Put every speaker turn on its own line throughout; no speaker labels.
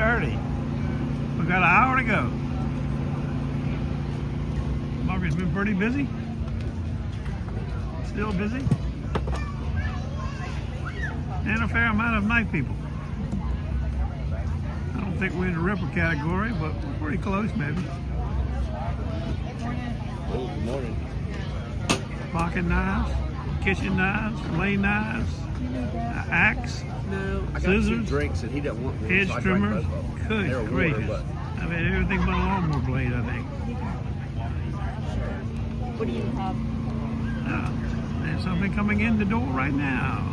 1:30. We got an hour to go. Market's been pretty busy. Still busy. And a fair amount of night people. I don't think we're in the ripper category, but we're pretty close maybe.
Oh, good morning.
Pocket knives, kitchen knives, fillet knives, axe,
No, I got
scissors,
2 drinks and he doesn't want one.
edge
So I drank
trimmers.
both of them.
Good
They're
gracious.
water,
I mean, everything but a lawnmower blade, I think.
What do you have?
There's something coming in the door right now.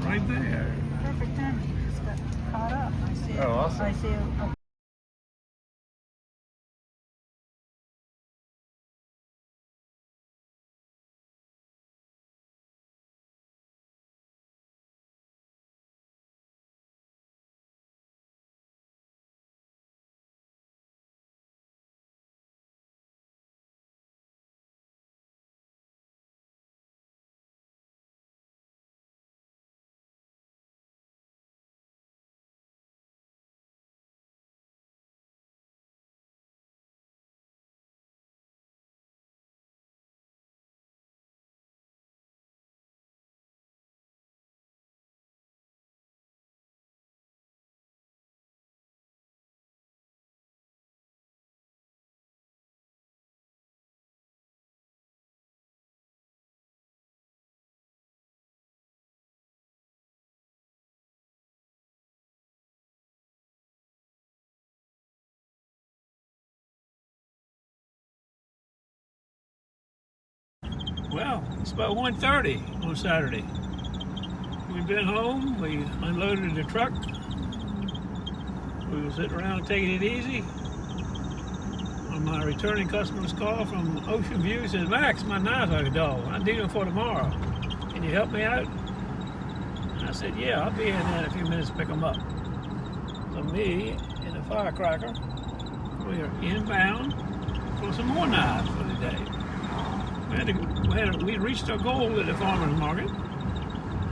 Right there.
Perfect timing. You just got caught up. I see.
Oh, awesome.
I see.
Well, it's about 1:30 on Saturday. We've been home. We unloaded the truck. We were sitting around taking it easy. When my returning customers call from Ocean View, says, "Max, my knife's like a dog. I need them for tomorrow. Can you help me out?" And I said, "Yeah, I'll be in there in a few minutes to pick them up." So me and a firecracker, we are inbound for some more knives for the day. We reached our goal at the farmer's market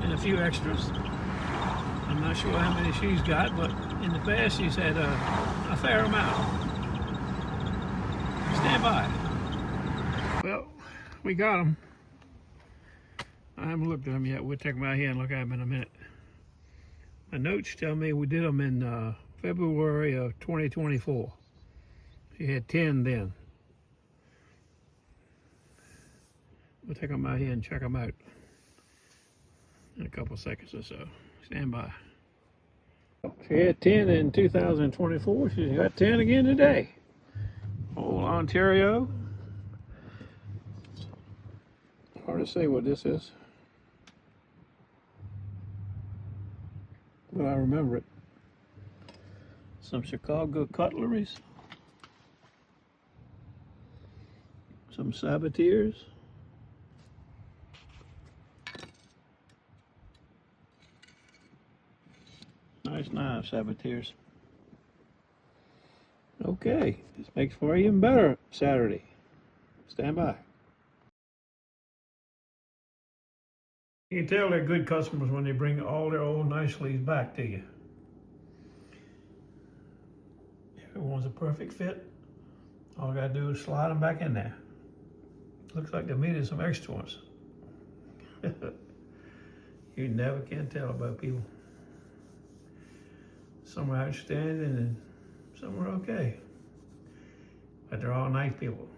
and a few extras. I'm not sure how many she's got, but in the past she's had a fair amount. Stand by. Well, we got them. I haven't looked at them yet. We'll take them out here and look at them in a minute. My notes tell me we did them in February of 2024. She had 10 then. We'll take them out here and check them out in a couple seconds or so. Stand by. She had 10 in 2024. She's got 10 again today. Old Ontario. Hard to say what this is, but I remember it. Some Chicago cutleries. Some Sabatiers. Nice knives, Sabatiers. Okay, this makes for an even better Saturday. Stand by. You can tell they're good customers when they bring all their old nice sleeves back to you. Everyone's a perfect fit. All I gotta do is slide them back in there. Looks like they needed some extra ones. You never can tell about people. Some are outstanding and some are okay. But they're all nice people.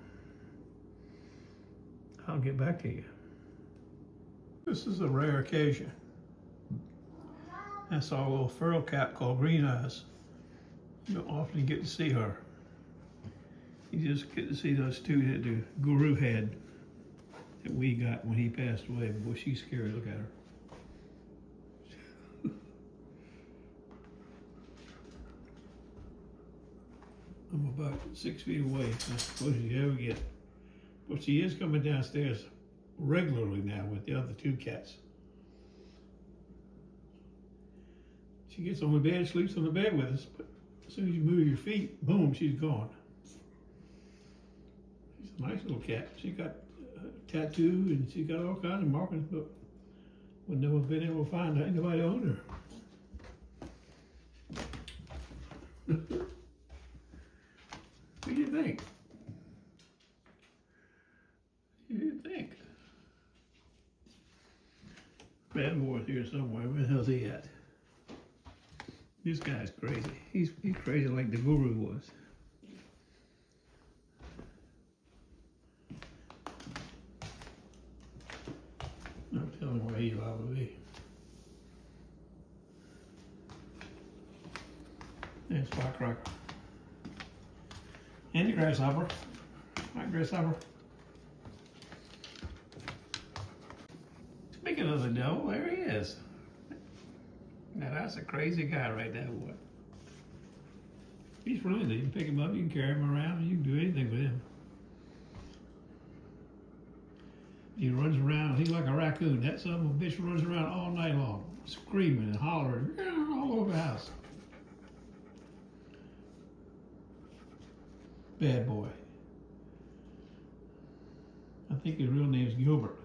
I'll get back to you. This is a rare occasion. I saw a little feral cat called Green Eyes. You don't often get to see her. You just get to see those two that the guru had that we got when he passed away. Boy, she's scary. Look at her. I'm about 6 feet away. That's as close as you ever get. But she is coming downstairs regularly now with the other 2 cats. She gets on the bed, sleeps on the bed with us, but as soon as you move your feet, boom, she's gone. She's a nice little cat. She got a tattoo and she got all kinds of markings, but we've never been able to find anybody own her. What do you think? What do you think? Bad boy's here somewhere. Where the hell's he at? This guy's crazy. He's crazy like the guru was. I'm telling him where he's allowed to be. There's Firecracker. And the grasshopper. Hi, grasshopper. Speaking of the devil, there he is. Now that's a crazy guy right there, boy. He's friendly. You can pick him up, you can carry him around, you can do anything with him. He runs around, he's like a raccoon. That son of a bitch runs around all night long, screaming and hollering all over the house. Bad boy. I think his real name's Gilbert.